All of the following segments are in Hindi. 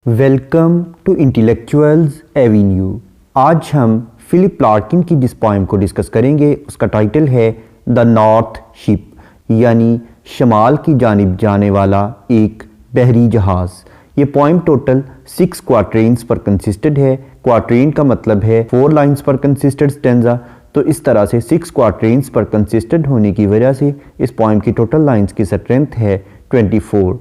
Welcome to intellectuals Avenue. आज हम फिलिप लार्किन की जिस पोइम को डिस्कस करेंगे उसका टाइटल है द नॉर्थ शिप, यानी शमाल की जानिब जाने वाला एक बहरी जहाज़। ये पोइम टोटल 6 क्वाट्रेन्स पर कंसिस्टेड है। क्वाट्रेन का मतलब है 4 लाइन्स पर कंसिस्टेड स्टेंजा, तो इस तरह से 6 क्वाट्रेन्स पर कंसिस्टेड होने की वजह से इस पोइम की टोटल लाइन्स की स्ट्रेंथ है 24।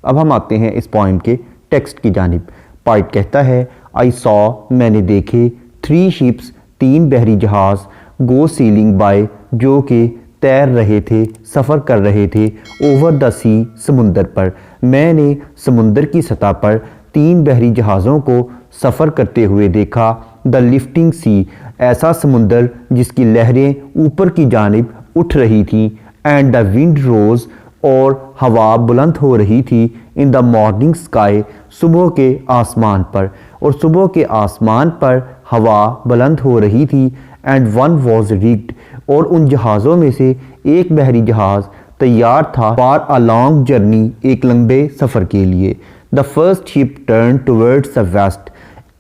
अब हम आते हैं इस पोइम के टेक्स्ट की जानिब। पाइट कहता है आई सॉ, मैंने देखे, 3 शिप्स, 3 बहरी जहाज़, गो सीलिंग बाय, जो कि तैर रहे थे, सफ़र कर रहे थे, ओवर द सी, समुंदर पर। मैंने समुंदर की सतह पर 3 बहरी जहाज़ों को सफ़र करते हुए देखा। द लिफ्टिंग सी, ऐसा समुंदर जिसकी लहरें ऊपर की जानिब उठ रही थी। एंड द विंड रोज़, और हवा बुलंद हो रही थी। इन द मॉर्निंग स्काई, सुबह के आसमान पर, और सुबह के आसमान पर हवा बुलंद हो रही थी। एंड वन वॉज रिग्ड, और उन जहाज़ों में से एक बहरी जहाज़ तैयार था फॉर अ लॉन्ग जर्नी, एक लंबे सफ़र के लिए। The first ship turn towards the west,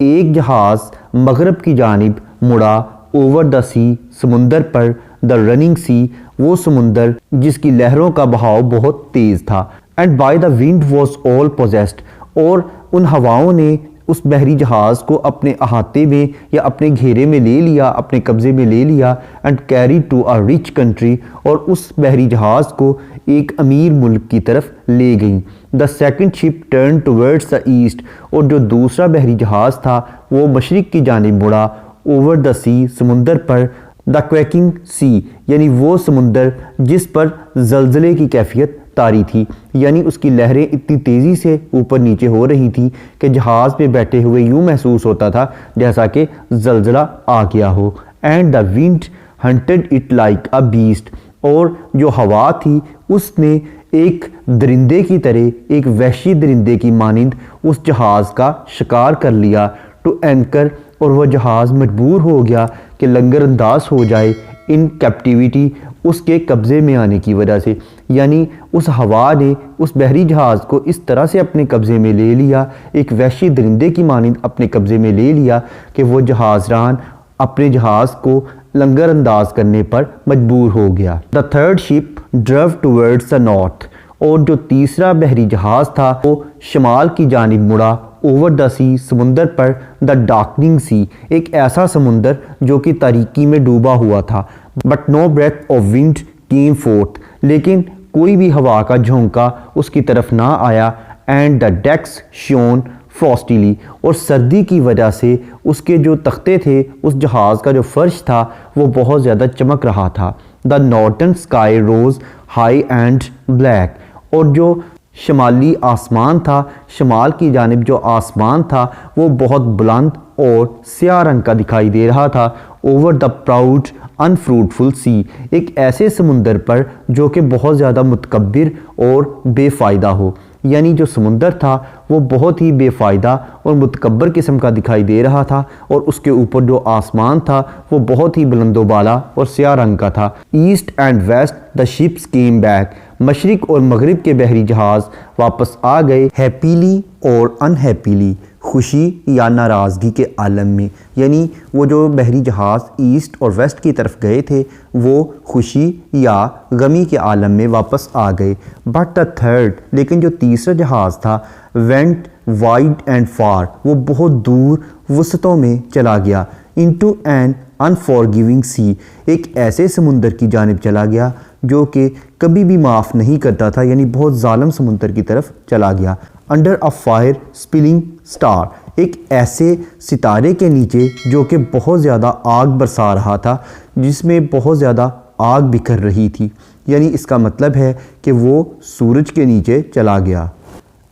एक जहाज़ मगरब की जानिब मुड़ा। ओवर द सी, समुंदर पर। द रनिंग सी, वो समुंदर जिसकी लहरों का बहाव बहुत तेज़ था। And by the wind was all possessed, और उन हवाओं ने उस बहरी जहाज़ को अपने अहाते में या अपने घेरे में ले लिया, अपने कब्ज़े में ले लिया। And carry to a rich country, और उस बहरी जहाज़ को एक अमीर मुल्क की तरफ ले गई। The second ship turn towards the east, और जो दूसरा बहरी जहाज़ था वो मशरिक़ की जानिब मुड़ा। ओवर द सी, समुंदर पर। द क्वैकिंग सी, यानी वो समुंदर जिस पर जलजले की कैफियत तारी थी, यानी उसकी लहरें इतनी तेज़ी से ऊपर नीचे हो रही थी कि जहाज़ पे बैठे हुए यूँ महसूस होता था जैसा कि जलजला आ गया हो। And the wind hunted it like a beast, और जो हवा थी उसने एक दरिंदे की तरह, एक वहशी दरिंदे की मानिंद उस जहाज़ का शिकार कर लिया। टू एंकर, और वह जहाज़ मजबूर हो गया कि लंगर अंदाज हो जाए इन कैप्टिविटी, उसके कब्ज़े में आने की वजह से। यानी उस हवा ने उस बहरी जहाज़ को इस तरह से अपने कब्ज़े में ले लिया, एक वहशी दरिंदे की मानिंद अपने कब्ज़े में ले लिया कि वो जहाज़रान अपने जहाज़ को लंगर अंदाज करने पर मजबूर हो गया। The third ship drove towards the north, और जो तीसरा बहरी जहाज़ था वो शमाल की जानिब मुड़ा। ओवर द सी, समुंदर पर। द डार्कनिंग सी, एक ऐसा समुंदर जो कि तारीकी में डूबा हुआ था। But no breath of wind came forth, लेकिन कोई भी हवा का झोंका उसकी तरफ ना आया। एंड द डेक्स शोन फ्रॉस्टिली, और सर्दी की वजह से उसके जो तख्ते थे, उस जहाज़ का जो फर्श था वो बहुत ज़्यादा चमक रहा था। The northern sky rose high and black, और जो शमाली आसमान था, शमाल की जानिब जो आसमान था वो बहुत बुलंद और स्याह रंग का दिखाई दे रहा था। ओवर द प्राउड अनफ्रूटफुल सी, एक ऐसे समुंदर पर जो कि बहुत ज़्यादा मुतकब्बिर और बेफ़ायदा हो, यानी जो समुंदर था वो बहुत ही बेफ़ायदा और मुतकब्बर किस्म का दिखाई दे रहा था, और उसके ऊपर जो आसमान था वो बहुत ही बुलंदोबाला और स्याह रंग का था। East and west the ships came back, मशरिक और मगरिब के बहरी जहाज़ वापस आ गए। हैप्पीली और अनहैप्पीली, खुशी या नाराज़गी के आलम में, यानी वो जो बहरी जहाज़ ईस्ट और वेस्ट की तरफ गए थे वो खुशी या गमी के आलम में वापस आ गए। बट द थर्ड, लेकिन जो तीसरा जहाज़ था, वेंट वाइड एंड फार, वो बहुत दूर वसतों में चला गया। इनटू एन अनफॉरगिविंग सी, एक ऐसे समुंदर की जानिब चला गया जो कि कभी भी माफ़ नहीं करता था, यानी बहुत जालिम समुंदर की तरफ चला गया। Under a fire spilling star, एक ऐसे सितारे के नीचे जो कि बहुत ज़्यादा आग बरसा रहा था, जिसमें बहुत ज़्यादा आग बिखर रही थी, यानी इसका मतलब है कि वो सूरज के नीचे चला गया।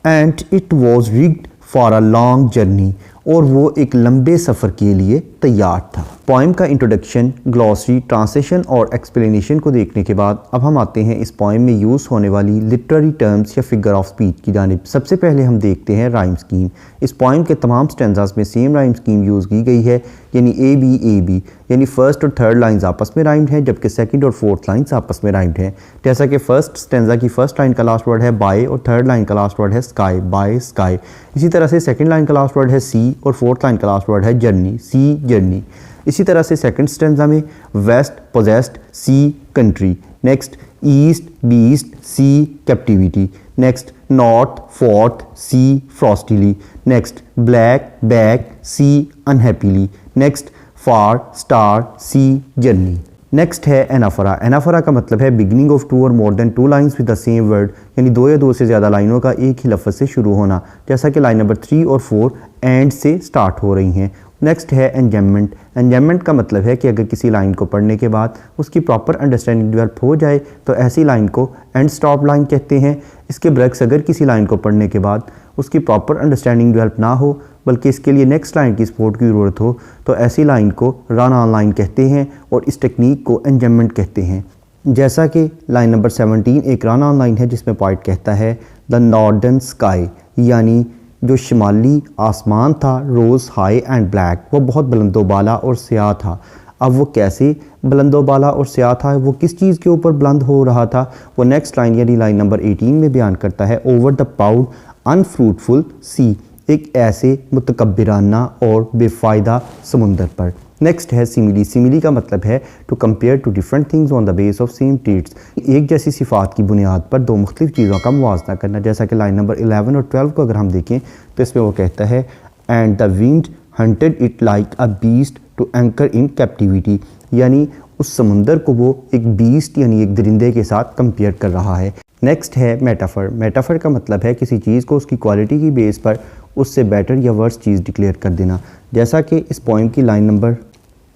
And it was rigged for a long journey, और वो एक लंबे सफ़र के लिए तैयार था। पोइम का इंट्रोडक्शन, ग्लॉसरी, ट्रांसलेशन और एक्सप्लेनेशन को देखने के बाद अब हम आते हैं इस पोइम में यूज़ होने वाली लिटरेरी टर्म्स या फिगर ऑफ स्पीच की जानिब। सबसे पहले हम देखते हैं राइम स्कीम। इस पोइम के तमाम स्टैंजास में सेम राइम स्कीम यूज़ की गई है, यानी ए बी, यानी फर्स्ट और थर्ड लाइंस आपस में राइम्ड हैं, जबकि सेकंड और फोर्थ लाइंस आपस में राइम्ड हैं। जैसा कि फर्स्ट स्टैंजा की फर्स्ट लाइन का लास्ट वर्ड है बाय और थर्ड लाइन का लास्ट वर्ड है स्काई, बाय स्काई। इसी तरह से सेकंड लाइन का लास्ट वर्ड है सी और फोर्थ लाइन का लास्ट वर्ड है जर्नी, सी जर्नी। इसी तरह से सेकंड स्टैंजा में वेस्ट पोजेस्ड, सी कंट्री। नेक्स्ट ईस्ट बीस्ट, सी कैप्टिविटी। नेक्स्ट नॉर्थ फोर्थ, सी फ्रॉस्टिली। नेक्स्ट ब्लैक बैक, सी अनहैप्पीली। नेक्स्ट फार स्टार, सी जर्नी। नेक्स्ट है एनाफोरा। एनाफोरा का मतलब है बिगिनिंग ऑफ टू और more than two lines with the same word, यानी दो या दो से ज़्यादा लाइनों का एक ही लफ्ज़ से शुरू होना, जैसा कि लाइन नंबर 3 और 4 एंड से स्टार्ट हो रही हैं। नेक्स्ट है एंजम्मेंट। एंजम्मेंट का मतलब है कि अगर किसी लाइन को पढ़ने के बाद उसकी प्रॉपर अंडरस्टैंडिंग डेवलप हो जाए तो ऐसी लाइन को एंड स्टॉप लाइन कहते हैं। इसके बरक्स अगर किसी लाइन को पढ़ने के बाद उसकी प्रॉपर अंडरस्टैंडिंग डेवलप ना हो बल्कि इसके लिए नेक्स्ट लाइन की सपोर्ट की ज़रूरत हो तो ऐसी लाइन को रन ऑन लाइन कहते हैं और इस टेक्निक को एंजम्मेंट कहते हैं। जैसा कि लाइन नंबर 17 एक रन ऑन लाइन है जिसमें पोएट कहता है द नॉर्दर्न स्काई, यानी जो शिमाली आसमान था, रोज़ हाई एंड ब्लैक, वो बहुत बुलंदोबाला और स्याह था। अब वो कैसे बुलंदोबाला और स्याह था, वो किस चीज़ के ऊपर बुलंद हो रहा था, वो नेक्स्ट लाइन यानी लाइन नंबर 18 में बयान करता है। ओवर द प्राउड अनफ्रूटफुल सी, एक ऐसे मुतकब्बिराना और बेफ़ायदा समुंदर पर। नेक्स्ट है सिमिली। सिमिली का मतलब है to compare two different things on the base of same traits, एक जैसी सिफात की बुनियाद पर दो मुख्तलिफ चीज़ों का मुवाजना करना। जैसा कि लाइन नंबर 11 और 12 को अगर हम देखें तो इसमें वो कहता है and the wind hunted it like a beast to anchor in captivity, यानी उस समुंदर को वो एक बीस्ट यानी एक दरिंदे के साथ कंपेयर कर रहा है। नेक्स्ट है मेटाफर। मेटाफर का मतलब है किसी चीज़ को उसकी क्वालिटी की बेस पर उससे बेटर या वर्स चीज़ डिक्लेयर कर देना। जैसा कि इस पोइम की लाइन नंबर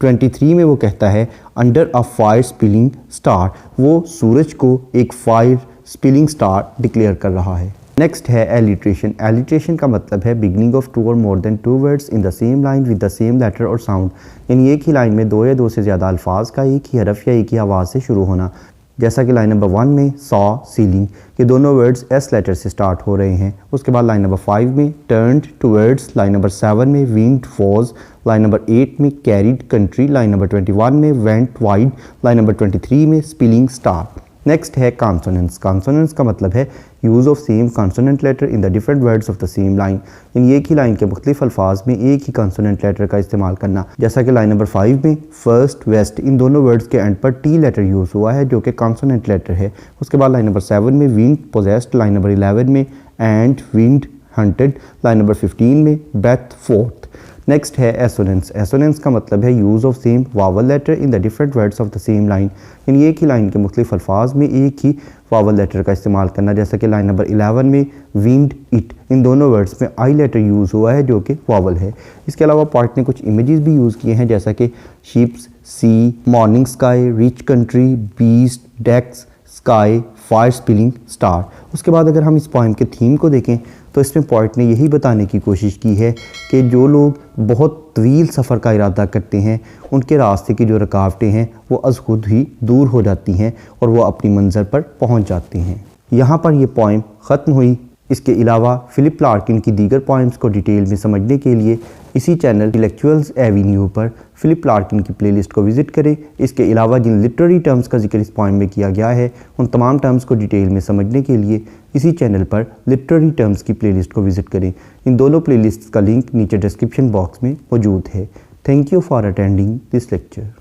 23 में वो कहता है under a fire spilling star, वो सूरज को एक फायर स्पिलिंग स्टार डिक्लेयर कर रहा है। नेक्स्ट है एलिट्रेशन। एलिट्रेशन का मतलब है बिगिनिंग ऑफ टू और more than two words in the same line with the same letter और साउंड, यानी एक ही लाइन में दो या दो से ज़्यादा अल्फाज का एक ही हरफ या एक ही आवाज़ से शुरू होना। जैसा कि लाइन नंबर 1 में सॉ, सीलिंग, ये दोनों वर्ड्स एस लेटर से स्टार्ट हो रहे हैं। उसके बाद लाइन नंबर 5 में टर्न्ड टूवर्ड्स, लाइन नंबर 7 में विंड वॉज, लाइन नंबर 8 में कैरिड कंट्री, लाइन नंबर 21 में वेंट वाइड, लाइन नंबर 23 में स्पिलिंग स्टार। नेक्स्ट है कॉन्सोनेंट्स। कॉन्सोनेंट्स का मतलब है use of same consonant letter in the different words of the same line, यानी एक ही लाइन के मुख्तलिफ अल्फाज में एक ही कॉन्सोनेंट लेटर का इस्तेमाल करना। जैसा कि लाइन नंबर 5 में फर्स्ट वेस्ट, इन दोनों वर्ड्स के एंड पर टी लेटर यूज़ हुआ है जो कि कॉन्सोनेंट लेटर है। उसके बाद लाइन नंबर 7 में विंड पोजेस्ड, लाइन नंबर 11 में and wind hunted, line number 15 में ब्रेथ फोर्थ। नेक्स्ट है एसोनेंस। एसोनेंस का मतलब है use of same vowel letter in the different words of the same line, यानी एक ही लाइन के मुख्तलिफ अल्फाज में एक ही वावल लेटर का इस्तेमाल करना। जैसा कि लाइन नंबर 11 में विंड इट, इन दोनों वर्ड्स में आई लेटर यूज़ हुआ है जो कि वावल है। इसके अलावा पार्ट ने कुछ इमेजेस भी यूज़ किए हैं जैसा कि ships, sea, morning sky, rich country, beast, decks, sky, fire spilling star. उसके बाद अगर हम इस पोएम के थीम को देखें तो इसमें पोएट ने यही बताने की कोशिश की है कि जो लोग बहुत तवील सफ़र का इरादा करते हैं उनके रास्ते की जो रुकावटें हैं वो अज़ खुद ही दूर हो जाती हैं और वो अपनी मंज़र पर पहुंच जाते हैं। यहाँ पर यह पोएम ख़त्म हुई। इसके अलावा फ़िलिप लार्किन की दीगर पोएम्स को डिटेल में समझने के लिए इसी चैनल इंटेलेक्चुअल्स एवेन्यू पर फ़िलिप लार्किन की प्लेलिस्ट को विज़िट करें। इसके अलावा जिन लिटरेरी टर्म्स का जिक्र इस पोएम में किया गया है उन तमाम टर्म्स को डिटेल में समझने के लिए इसी चैनल पर लिटरेरी टर्म्स की प्लेलिस्ट को विज़िट करें। इन दोनों प्लेलिस्ट्स का लिंक नीचे डिस्क्रिप्शन बॉक्स में मौजूद है। Thank you for attending this lecture.